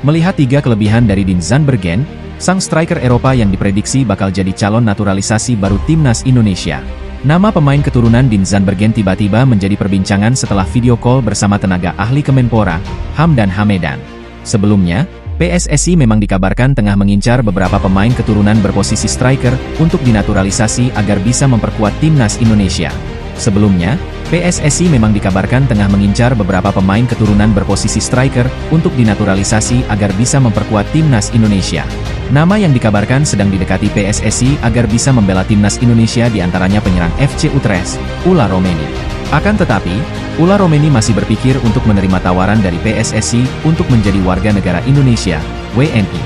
Melihat 3 kelebihan dari Dean Zandbergen, sang striker Eropa yang diprediksi bakal jadi calon naturalisasi baru timnas Indonesia. Nama pemain keturunan Dean Zandbergen tiba-tiba menjadi perbincangan setelah video call bersama tenaga ahli Kemenpora, Hamdan Hamedan. Sebelumnya, PSSI memang dikabarkan tengah mengincar beberapa pemain keturunan berposisi striker untuk dinaturalisasi agar bisa memperkuat timnas Indonesia. Sebelumnya, PSSI memang dikabarkan tengah mengincar beberapa pemain keturunan berposisi striker untuk dinaturalisasi agar bisa memperkuat timnas Indonesia. Nama yang dikabarkan sedang didekati PSSI agar bisa membela timnas Indonesia diantaranya penyerang FC Utrecht, Ula Romeni. Akan tetapi, Ula Romeni masih berpikir untuk menerima tawaran dari PSSI untuk menjadi warga negara Indonesia, WNI.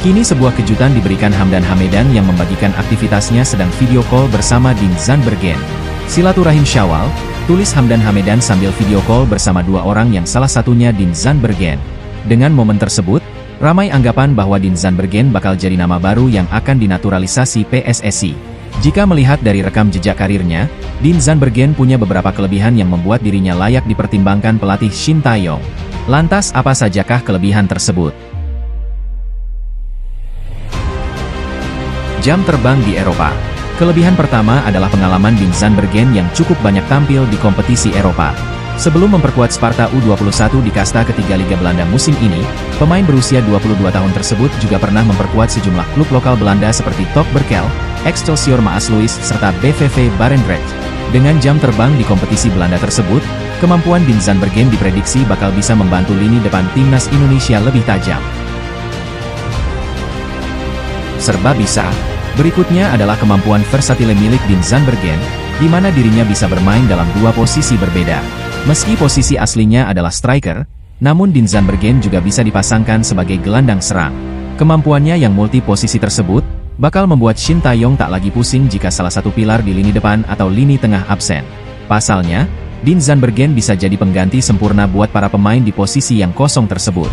Kini sebuah kejutan diberikan Hamdan Hamedan yang membagikan aktivitasnya sedang video call bersama Dean Zandbergen. Silaturahim Syawal, tulis Hamdan Hamedan sambil video call bersama 2 orang yang salah satunya Dean Zandbergen. Dengan momen tersebut, ramai anggapan bahwa Dean Zandbergen bakal jadi nama baru yang akan dinaturalisasi PSSI. Jika melihat dari rekam jejak karirnya, Dean Zandbergen punya beberapa kelebihan yang membuat dirinya layak dipertimbangkan pelatih Shin Tae-yong. Lantas apa sajakah kelebihan tersebut? Jam terbang di Eropa. Kelebihan pertama adalah pengalaman Dean Zandbergen yang cukup banyak tampil di kompetisi Eropa. Sebelum memperkuat Sparta U21 di kasta ketiga Liga Belanda musim ini, pemain berusia 22 tahun tersebut juga pernah memperkuat sejumlah klub lokal Belanda seperti TOC Berkel, Excelsior Maasluis, serta BVV Barendrecht. Dengan jam terbang di kompetisi Belanda tersebut, kemampuan Dean Zandbergen diprediksi bakal bisa membantu lini depan timnas Indonesia lebih tajam. Serba bisa. Berikutnya adalah kemampuan versatile milik Dean Zandbergen, di mana dirinya bisa bermain dalam 2 posisi berbeda. Meski posisi aslinya adalah striker, namun Dean Zandbergen juga bisa dipasangkan sebagai gelandang serang. Kemampuannya yang multi posisi tersebut, bakal membuat Shin Tae-yong tak lagi pusing jika salah satu pilar di lini depan atau lini tengah absen. Pasalnya, Dean Zandbergen bisa jadi pengganti sempurna buat para pemain di posisi yang kosong tersebut.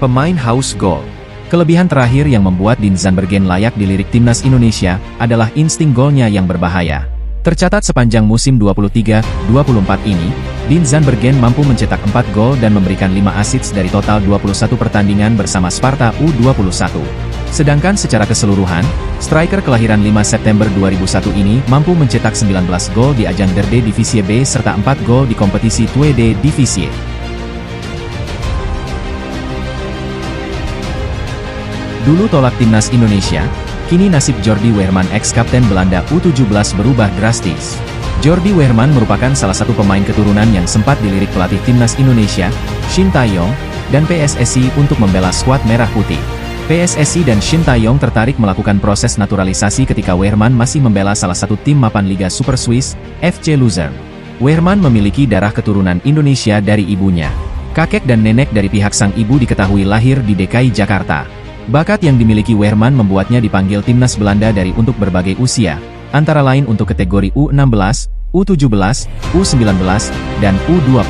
Pemain haus gol. Kelebihan terakhir yang membuat Dean Zandbergen layak dilirik timnas Indonesia adalah insting golnya yang berbahaya. Tercatat sepanjang musim 23-24 ini, Dean Zandbergen mampu mencetak 4 gol dan memberikan 5 assist dari total 21 pertandingan bersama Sparta U21. Sedangkan secara keseluruhan, striker kelahiran 5 September 2001 ini mampu mencetak 19 gol di ajang Derde Divisie B serta 4 gol di kompetisi Tweede Divisie. Dulu tolak timnas Indonesia, kini nasib Jordi Weerman ex-kapten Belanda U17 berubah drastis. Jordi Weerman merupakan salah satu pemain keturunan yang sempat dilirik pelatih timnas Indonesia, Shin Tae-yong, dan PSSI untuk membela skuad merah putih. PSSI dan Shin Tae-yong tertarik melakukan proses naturalisasi ketika Weerman masih membela salah satu tim mapan Liga Super Swiss, FC Luzern. Weerman memiliki darah keturunan Indonesia dari ibunya. Kakek dan nenek dari pihak sang ibu diketahui lahir di DKI Jakarta. Bakat yang dimiliki Weerman membuatnya dipanggil timnas Belanda dari untuk berbagai usia, antara lain untuk kategori U16, U17, U19, dan U20.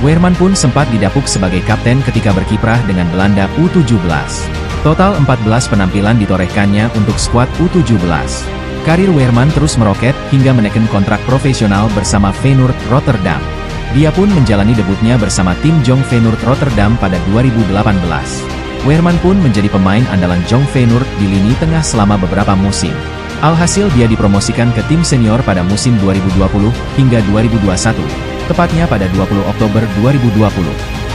Weerman pun sempat didapuk sebagai kapten ketika berkiprah dengan Belanda U17. Total 14 penampilan ditorehkannya untuk skuad U17. Karir Weerman terus meroket hingga menekan kontrak profesional bersama Feyenoord Rotterdam. Dia pun menjalani debutnya bersama tim Jong Feyenoord Rotterdam pada 2018. Weerman pun menjadi pemain andalan Jong Feyenoord di lini tengah selama beberapa musim. Alhasil dia dipromosikan ke tim senior pada musim 2020 hingga 2021, tepatnya pada 20 Oktober 2020.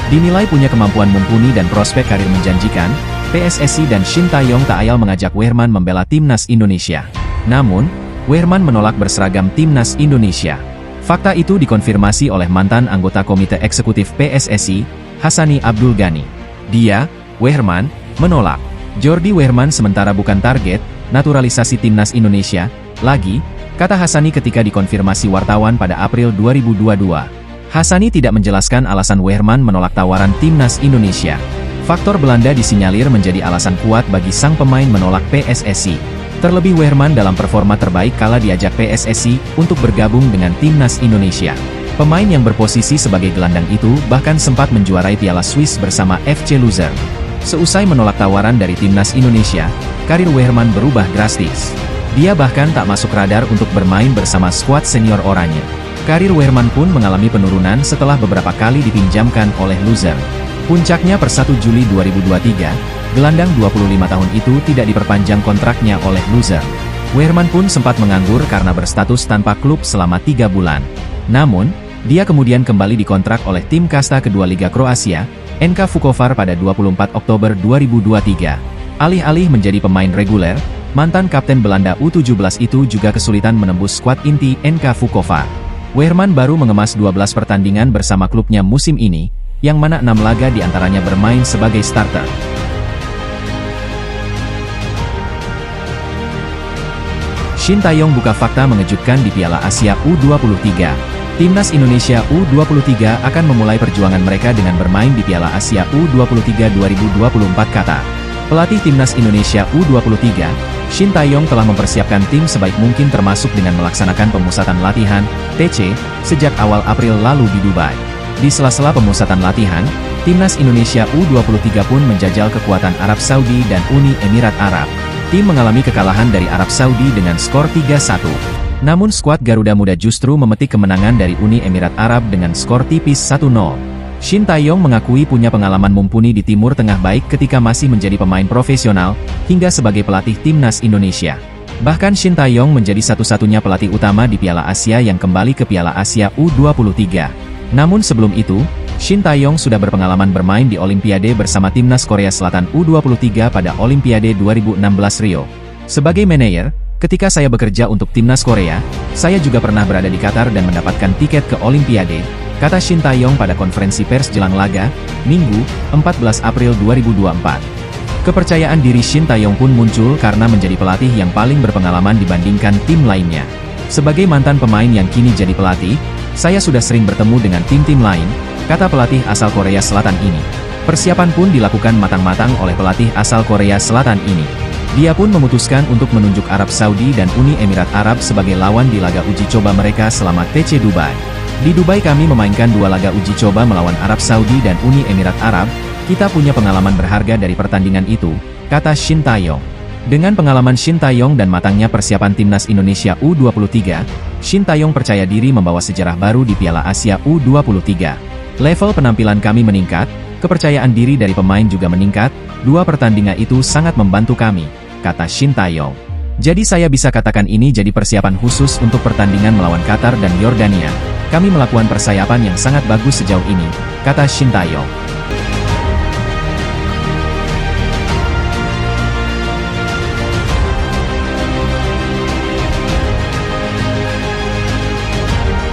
Dinilai punya kemampuan mumpuni dan prospek karir menjanjikan, PSSI dan Shin Tae-yong tak ayal mengajak Weerman membela timnas Indonesia. Namun, Weerman menolak berseragam timnas Indonesia. Fakta itu dikonfirmasi oleh mantan anggota Komite Eksekutif PSSI, Hassani Abdul Ghani. Dia, Weerman, menolak. Jordi Weerman sementara bukan target naturalisasi timnas Indonesia lagi, kata Hassani ketika dikonfirmasi wartawan pada April 2022. Hassani tidak menjelaskan alasan Weerman menolak tawaran timnas Indonesia. Faktor Belanda disinyalir menjadi alasan kuat bagi sang pemain menolak PSSI. Terlebih Weerman dalam performa terbaik kala diajak PSSI untuk bergabung dengan timnas Indonesia. Pemain yang berposisi sebagai gelandang itu bahkan sempat menjuarai Piala Swiss bersama FC Luzern. Seusai menolak tawaran dari timnas Indonesia, karir Weerman berubah drastis. Dia bahkan tak masuk radar untuk bermain bersama skuad senior oranye. Karir Wehrman pun mengalami penurunan setelah beberapa kali dipinjamkan oleh Luzern. Puncaknya per 1 Juli 2023, gelandang 25 tahun itu tidak diperpanjang kontraknya oleh Luzern. Wehrman pun sempat menganggur karena berstatus tanpa klub selama 3 bulan. Namun, dia kemudian kembali dikontrak oleh tim kasta kedua Liga Kroasia, NK Vukovar pada 24 Oktober 2023. Alih-alih menjadi pemain reguler, mantan kapten Belanda U17 itu juga kesulitan menembus skuad inti NK Vukovar. Wehrman baru mengemas 12 pertandingan bersama klubnya musim ini, yang mana 6 laga diantaranya bermain sebagai starter. Shin Tae-yong buka fakta mengejutkan di Piala Asia U23. Timnas Indonesia U23 akan memulai perjuangan mereka dengan bermain di Piala Asia U23 2024 Qatar. Pelatih Timnas Indonesia U23, Shin Tae-yong telah mempersiapkan tim sebaik mungkin termasuk dengan melaksanakan pemusatan latihan, TC, sejak awal April lalu di Dubai. Di sela-sela pemusatan latihan, Timnas Indonesia U23 pun menjajal kekuatan Arab Saudi dan Uni Emirat Arab. Tim mengalami kekalahan dari Arab Saudi dengan skor 3-1. Namun skuad Garuda Muda justru memetik kemenangan dari Uni Emirat Arab dengan skor tipis 1-0. Shin Tae-yong mengakui punya pengalaman mumpuni di Timur Tengah baik ketika masih menjadi pemain profesional, hingga sebagai pelatih Timnas Indonesia. Bahkan Shin Tae-yong menjadi satu-satunya pelatih utama di Piala Asia yang kembali ke Piala Asia U23. Namun sebelum itu, Shin Tae-yong sudah berpengalaman bermain di Olimpiade bersama Timnas Korea Selatan U23 pada Olimpiade 2016 Rio. Sebagai manajer, ketika saya bekerja untuk Timnas Korea, saya juga pernah berada di Qatar dan mendapatkan tiket ke Olimpiade, kata Shin Tae-yong pada konferensi pers jelang laga, Minggu, 14 April 2024. Kepercayaan diri Shin Tae-yong pun muncul karena menjadi pelatih yang paling berpengalaman dibandingkan tim lainnya. Sebagai mantan pemain yang kini jadi pelatih, saya sudah sering bertemu dengan tim-tim lain, kata pelatih asal Korea Selatan ini. Persiapan pun dilakukan matang-matang oleh pelatih asal Korea Selatan ini. Dia pun memutuskan untuk menunjuk Arab Saudi dan Uni Emirat Arab sebagai lawan di laga uji coba mereka selama TC Dubai. Di Dubai kami memainkan 2 laga uji coba melawan Arab Saudi dan Uni Emirat Arab. Kita punya pengalaman berharga dari pertandingan itu, kata Shin Tae-yong. Dengan pengalaman Shin Tae-yong dan matangnya persiapan Timnas Indonesia U23, Shin Tae-yong percaya diri membawa sejarah baru di Piala Asia U23. Level penampilan kami meningkat, kepercayaan diri dari pemain juga meningkat, 2 pertandingan itu sangat membantu kami, kata Shin Tae-yong. Jadi saya bisa katakan ini jadi persiapan khusus untuk pertandingan melawan Qatar dan Yordania. Kami melakukan persiapan yang sangat bagus sejauh ini, kata Shin Tae-yong.